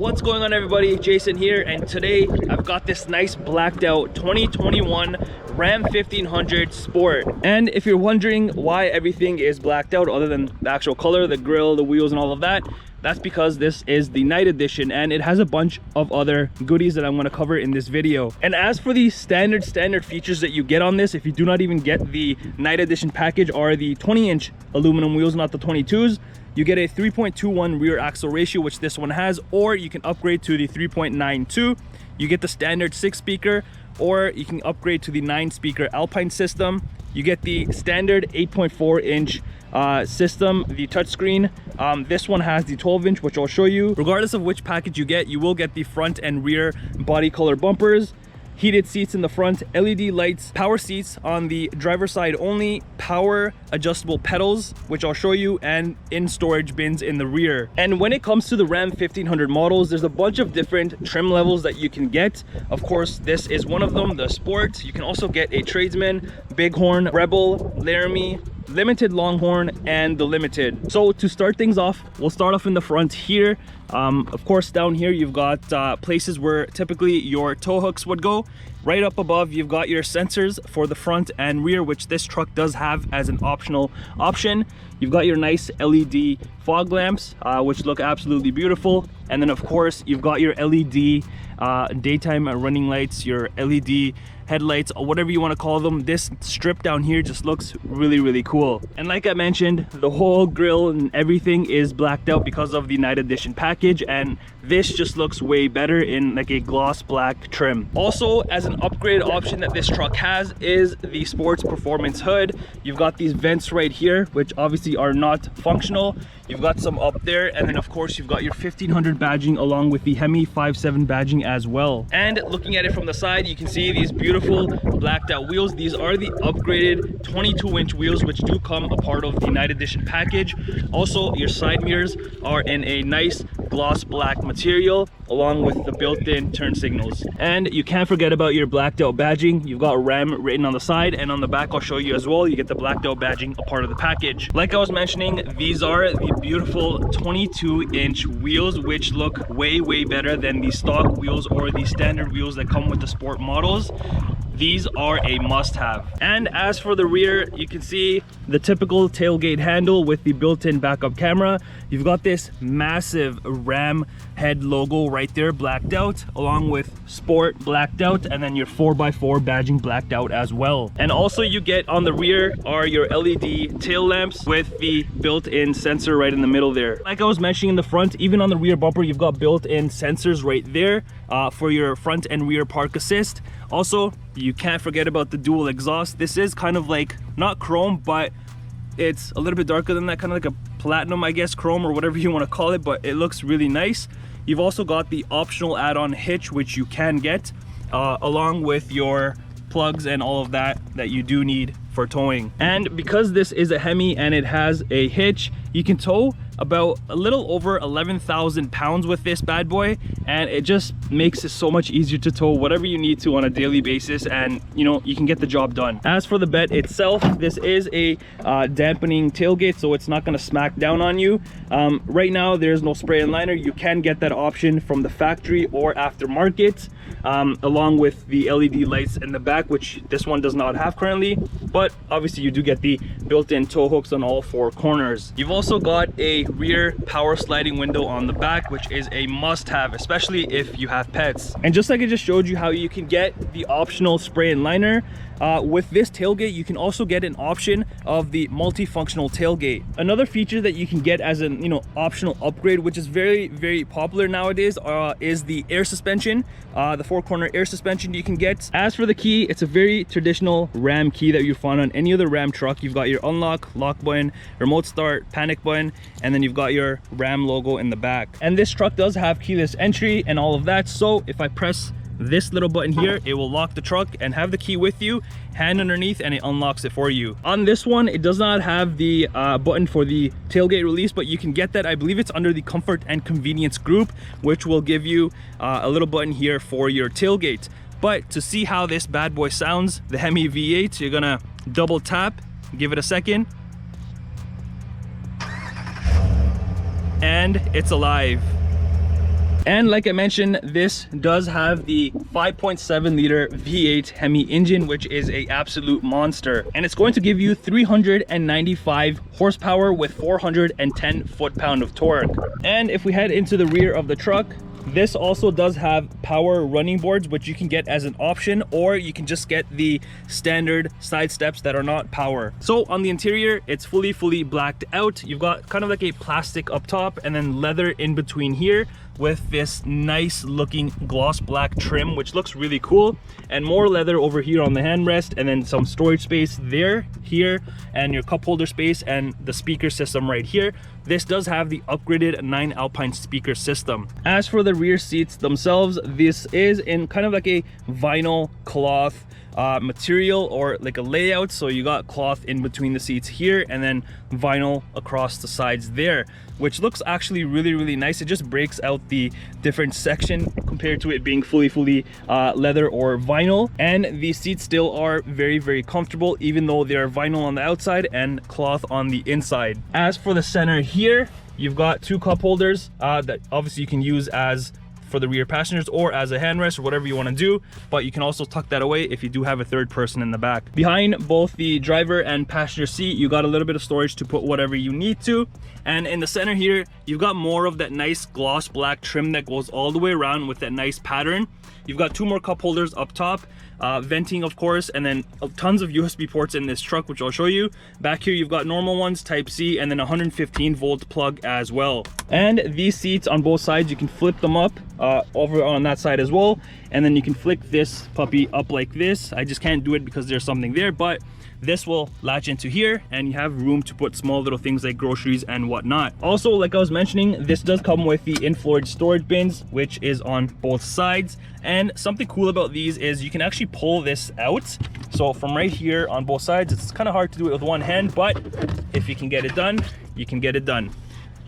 What's going on, everybody? Jason here, and today I've got this nice blacked out 2021 Ram 1500 Sport. And if you're wondering why everything is blacked out other than the actual color, the grille, the wheels and all of that, that's because this is the night edition and it has a bunch of other goodies that I'm going to cover in this video. And as for the standard features that you get on this, if you do not even get the night edition package, are the 20-inch aluminum wheels, not the 22s. You get a 3.21 rear axle ratio, which this one has, or you can upgrade to the 3.92. You get the standard 6-speaker, or you can upgrade to the 9-speaker Alpine system. You get the standard 8.4-inch system, the touchscreen. This one has the 12-inch, which I'll show you. Regardless of which package you get, you will get the front and rear body color bumpers, heated seats in the front, LED lights, power seats on the driver's side only, power adjustable pedals, which I'll show you, and in storage bins in the rear. And when it comes to the Ram 1500 models, there's a bunch of different trim levels that you can get. Of course, this is one of them, the Sport. You can also get a Tradesman, Bighorn, Rebel, Laramie, Limited Longhorn, and the Limited. So to start things off, we'll start off in the front here. Of course, down here you've got places where typically your tow hooks would go. Right up above, you've got your sensors for the front and rear, which this truck does have as an optional option. You've got your nice LED fog lamps, which look absolutely beautiful. And then of course, you've got your LED daytime running lights, your LED headlights, or whatever you want to call them. This strip down here just looks really cool. And like I mentioned, the whole grille and everything is blacked out because of the night edition package, and this just looks way better in like a gloss black trim. Also, as an upgrade option that this truck has is the Sports Performance hood. You've got these vents right here, which obviously are not functional. You've got some up there, and then of course you've got your 1500 badging along with the Hemi V8 badging as well. And looking at it from the side, you can see these beautiful blacked out wheels. These are the upgraded 22-inch wheels, which do come a part of the night edition package. Also, your side mirrors are in a nice gloss black material along with the built-in turn signals. And you can't forget about your blacked out badging. You've got Ram written on the side, and on the back I'll show you as well, you get the blacked out badging a part of the package. Like I was mentioning, these are the beautiful 22-inch wheels, which look way better than the stock wheels or the standard wheels that come with the Sport models. These are a must-have. And as for the rear, you can see the typical tailgate handle with the built-in backup camera. You've got this massive Ram head logo right there blacked out, along with Sport blacked out, and then your 4x4 badging blacked out as well. And also you get on the rear are your LED tail lamps with the built-in sensor right in the middle there. Like I was mentioning in the front, even on the rear bumper, you've got built-in sensors right there for your front and rear park assist. Also, you can't forget about the dual exhaust. This is kind of like, not chrome, but it's a little bit darker than that, kind of like a platinum, I guess, chrome or whatever you want to call it, but it looks really nice. You've also got the optional add-on hitch, which you can get along with your plugs and all of that you do need for towing. And because this is a Hemi and it has a hitch, you can tow about a little over 11,000 pounds with this bad boy, and it just makes it so much easier to tow whatever you need to on a daily basis, and you know, you can get the job done. As for the bed itself, this is a dampening tailgate, so it's not going to smack down on you. Right now there's no spray and liner. You can get that option from the factory or aftermarket, along with the LED lights in the back, which this one does not have currently, but obviously you do get the built-in tow hooks on all four corners. You've also got a rear power sliding window on the back, which is a must-have, especially if you have pets. And just like I just showed you how you can get the optional spray and liner, with this tailgate you can also get an option of the multifunctional tailgate. Another feature that you can get as an optional upgrade, which is very popular nowadays, is the air suspension, the 4-corner air suspension you can get. As for the key, it's a very traditional Ram key that you find on any other Ram truck. You've got your unlock, lock button, remote start, panic button, and then you've got your Ram logo in the back. And this truck does have keyless entry and all of that, so if I press this little button here, it will lock the truck and have the key with you, hand underneath, and it unlocks it for you. On this one, it does not have the button for the tailgate release, but you can get that. I believe it's under the comfort and convenience group, which will give you a little button here for your tailgate. But to see how this bad boy sounds, the Hemi V8, you're gonna double tap, give it a second, and it's alive. And like I mentioned, this does have the 5.7 liter V8 Hemi engine, which is a absolute monster, and it's going to give you 395 horsepower with 410 foot-pound of torque. And if we head into the rear of the truck, this also does have power running boards, which you can get as an option, or you can just get the standard side steps that are not power. So on the interior, it's fully blacked out. You've got kind of like a plastic up top and then leather in between here, with this nice looking gloss black trim, which looks really cool, and more leather over here on the handrest, and then some storage space there, here, and your cup holder space, and the speaker system right here. This does have the upgraded 9 Alpine speaker system. As for the rear seats themselves, this is in kind of like a vinyl cloth material, or like a layout. So you got cloth in between the seats here, and then vinyl across the sides there, which looks actually really nice. It just breaks out the different section compared to it being fully leather or vinyl. And the seats still are very comfortable, even though they're vinyl on the outside and cloth on the inside. As for the center here, you've got 2 cup holders that obviously you can use as for the rear passengers or as a handrest or whatever you want to do, but you can also tuck that away if you do have a third person in the back. Behind both the driver and passenger seat, you got a little bit of storage to put whatever you need to. And in the center here, you've got more of that nice gloss black trim that goes all the way around with that nice pattern. You've got 2 more cup holders up top, venting of course, and then tons of USB ports in this truck, which I'll show you. Back here you've got normal ones, type C, and then a 115 volt plug as well. And these seats on both sides, you can flip them up over on that side as well, and then you can flick this puppy up like this. I just can't do it because there's something there, but this will latch into here, and you have room to put small little things like groceries and whatnot. Also, like I was mentioning, this does come with the in-floor storage bins, which is on both sides. And something cool about these is you can actually pull this out. So from right here on both sides, it's kind of hard to do it with one hand, but if you can get it done, you can get it done.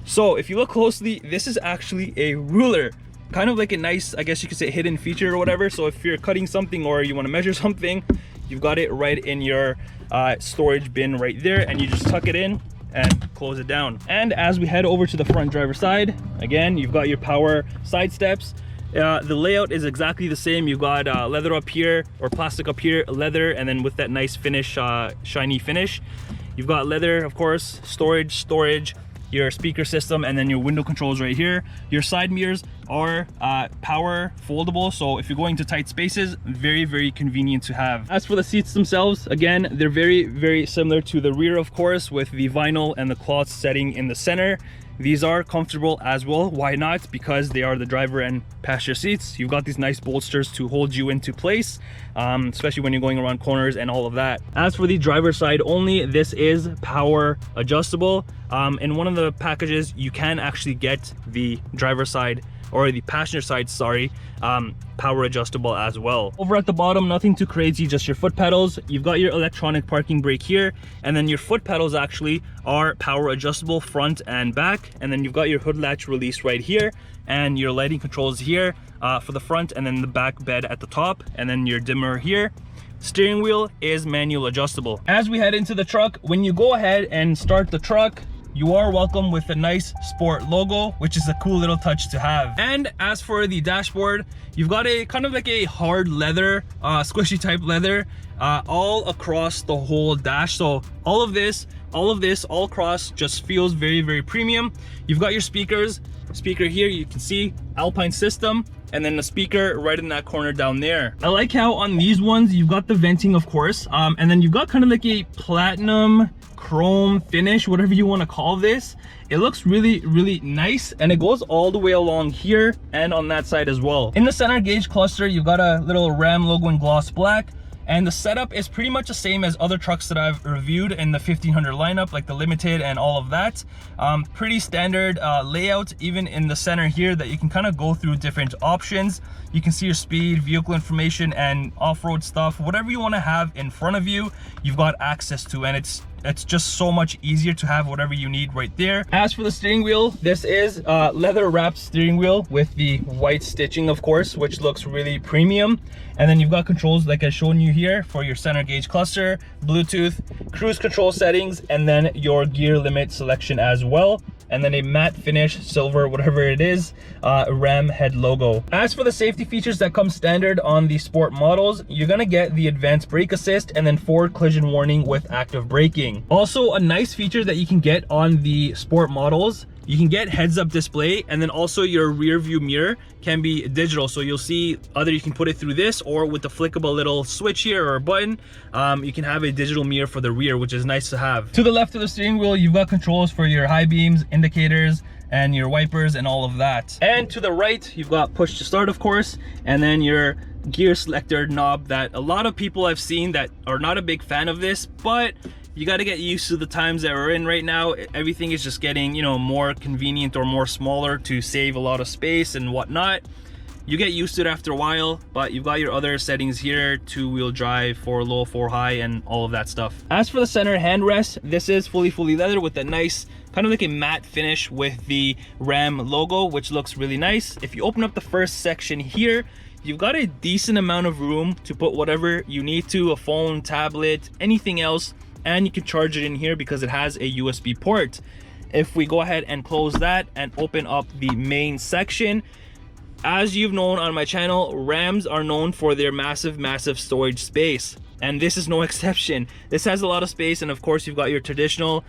So if you look closely, this is actually a ruler. Kind of like a nice, I guess you could say, hidden feature or whatever. So if you're cutting something or you want to measure something, you've got it right in your storage bin right there, and you just tuck it in and close it down. And as we head over to the front driver side, again, you've got your power side steps. The layout is exactly the same. You've got leather up here, or plastic up here, leather, and then with that nice finish, shiny finish. You've got leather, of course, storage, your speaker system, and then your window controls right here. Your side mirrors are power foldable, so if you're going to tight spaces, very convenient to have. As for the seats themselves, again, they're very similar to the rear, of course, with the vinyl and the cloth setting in the center. These are comfortable as well. Why not? Because they are the driver and passenger seats. You've got these nice bolsters to hold you into place, especially when you're going around corners and all of that. As for the driver side only, this is power adjustable. In one of the packages, you can actually get the driver side, or the passenger side, sorry, power adjustable as well. Over at the bottom, nothing too crazy, just your foot pedals. You've got your electronic parking brake here, and then your foot pedals actually are power adjustable front and back. And then you've got your hood latch release right here, and your lighting controls here for the front, and then the back bed at the top, and then your dimmer here. Steering wheel is manual adjustable. As we head into the truck, when you go ahead and start the truck, you are welcome with a nice sport logo, which is a cool little touch to have. And as for the dashboard, you've got a kind of like a hard leather, squishy type leather, all across the whole dash. So all of this all across just feels very premium. You've got your speaker here, you can see Alpine system, and then the speaker right in that corner down there. I like how on these ones you've got the venting, of course, and then you've got kind of like a platinum chrome finish, whatever you want to call this. It looks really nice, and it goes all the way along here and on that side as well. In the center gauge cluster, you've got a little Ram logo in gloss black, and the setup is pretty much the same as other trucks that I've reviewed in the 1500 lineup, like the Limited and all of that. Pretty standard layout, even in the center here, that you can kind of go through different options. You can see your speed, vehicle information, and off-road stuff. Whatever you want to have in front of you, you've got access to, and it's just so much easier to have whatever you need right there. As for the steering wheel, this is leather wrapped steering wheel with the white stitching, of course, which looks really premium. And then you've got controls like I've shown you here for your center gauge cluster, Bluetooth, cruise control settings, and then your gear limit selection as well. and then a matte finish silver, whatever it is, Ram head logo. As for the safety features that come standard on the sport models, you're gonna get the advanced brake assist and then forward collision warning with active braking. Also, a nice feature that you can get on the sport models, you can get heads-up display, and then also your rear view mirror can be digital. So you'll see either you can put it through this, or with the flickable little switch here or a button, you can have a digital mirror for the rear, which is nice to have. To the left of the steering wheel, you've got controls for your high beams, indicators, and your wipers and all of that. And to the right, you've got push to start, of course, and then your gear selector knob that a lot of people I've seen that are not a big fan of this, but you got to get used to the times that we're in right now. Everything is just getting, you know, more convenient or more smaller to save a lot of space and whatnot. You get used to it after a while, but you've got your other settings here: 2-wheel drive, 4 low, 4 high, and all of that stuff. As for the center handrest, this is fully leather with a nice kind of like a matte finish with the Ram logo, which looks really nice. If you open up the first section here, you've got a decent amount of room to put whatever you need to, a phone, tablet, anything else, and you can charge it in here because it has a USB port. If we go ahead and close that and open up the main section, as you've known on my channel, Rams are known for their massive storage space, and this is no exception. This has a lot of space, and of course you've got your traditional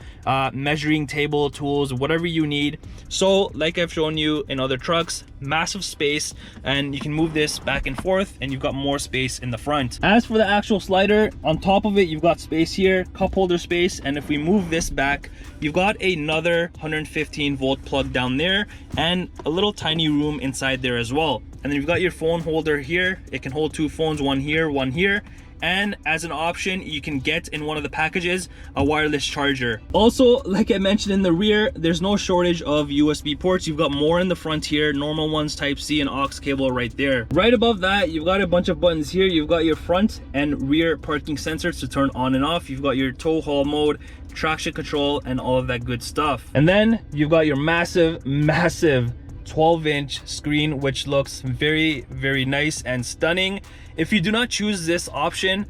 measuring table, tools, whatever you need. So like I've shown you in other trucks, massive space, and you can move this back and forth, and you've got more space in the front. As for the actual slider, on top of it you've got space here, cup holder space, and if we move this back, you've got another 115 volt plug down there and a little tiny room inside there as well. And then you've got your phone holder here. It can hold 2 phones, one here, and as an option you can get in one of the packages a wireless charger. Also, like I mentioned, in the rear there's no shortage of USB ports. You've got more in the front here, normal ones, type C and aux cable right there. Right above that you've got a bunch of buttons here. You've got your front and rear parking sensors to turn on and off. You've got your tow haul mode, traction control, and all of that good stuff. And then you've got your massive 12-inch screen, which looks very nice and stunning. If you do not choose this option,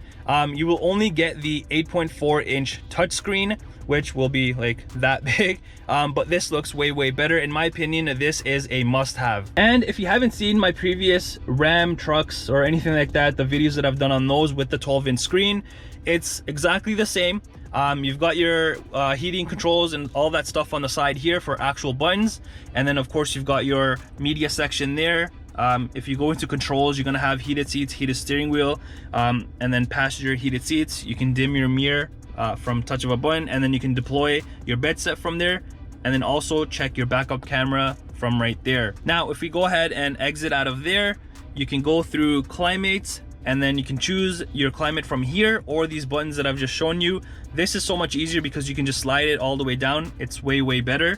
you will only get the 8.4-inch touchscreen, which will be like that big, but this looks way better. In my opinion, this is a must-have. And if you haven't seen my previous Ram trucks or anything like that, the videos that I've done on those with the 12-inch screen, it's exactly the same. You've got your heating controls and all that stuff on the side here for actual buttons, and then of course you've got your media section there. If you go into controls, you're gonna have heated seats, heated steering wheel, and then passenger heated seats. You can dim your mirror from touch of a button, and then you can deploy your bed set from there, and then also check your backup camera from right there. Now if we go ahead and exit out of there, you can go through climate, and then you can choose your climate from here or these buttons that I've just shown you. This is so much easier because you can just slide it all the way down. It's way better.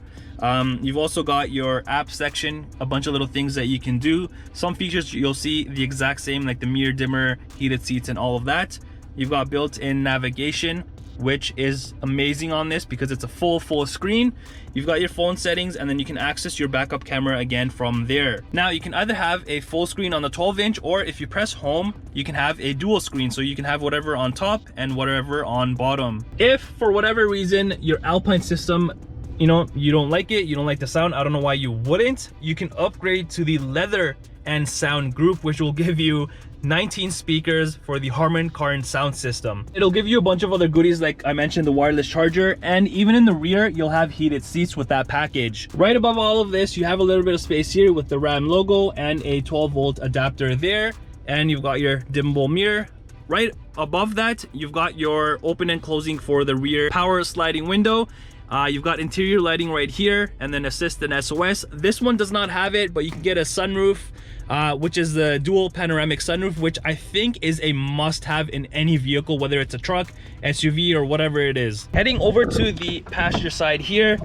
You've also got your app section, a bunch of little things that you can do. Some features you'll see the exact same, like the mirror dimmer, heated seats, and all of that. You've got built-in navigation, which is amazing on this because it's a full screen. You've got your phone settings, and then you can access your backup camera again from there. Now you can either have a full screen on the 12-inch, or if you press home, you can have a dual screen, so you can have whatever on top and whatever on bottom. If for whatever reason your Alpine system, you know, you don't like it, you don't like the sound, I don't know why you wouldn't, you can upgrade to the leather and sound group, which will give you 19 speakers for the Harman Kardon sound system. It'll give you a bunch of other goodies, like I mentioned, the wireless charger, and even in the rear you'll have heated seats with that package. Right above all of this, you have a little bit of space here with the Ram logo and a 12-volt adapter there, and you've got your dimmable mirror. Right above that, you've got your open and closing for the rear power sliding window. You've got interior lighting right here, and then assist and SOS. This one does not have it, but you can get a sunroof, which is the dual panoramic sunroof, which I think is a must-have in any vehicle, whether it's a truck, SUV, or whatever it is. Heading over to the passenger side here,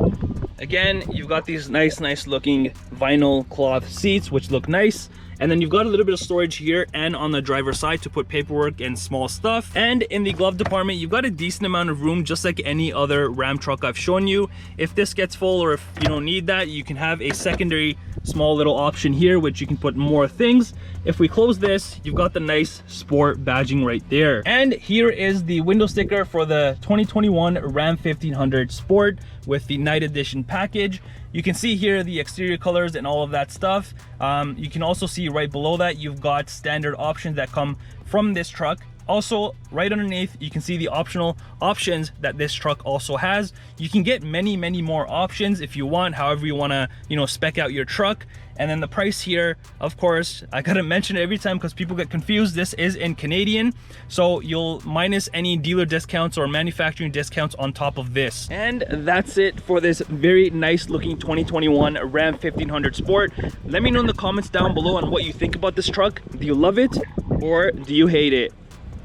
again, you've got these nice looking vinyl cloth seats, which look nice. And then you've got a little bit of storage here and on the driver's side to put paperwork and small stuff. And in the glove department, you've got a decent amount of room, just like any other Ram truck I've shown you. If this gets full or if you don't need that, you can have a secondary small little option here, which you can put more things. If we close this, you've got the nice sport badging right there. And here is the window sticker for the 2021 Ram 1500 Sport with the night edition package. You can see here the exterior colors and all of that stuff. You can also see right below that you've got standard options that come from this truck. Also, right underneath, you can see the optional options that this truck also has. You can get many more options if you want, however you want to, you know, spec out your truck. And then the price here, of course, I gotta mention it every time because people get confused. This is in Canadian, so you'll minus any dealer discounts or manufacturing discounts on top of this. And that's it for this very nice looking 2021 Ram 1500 Sport. Let me know in the comments down below on what you think about this truck. Do you love it or do you hate it?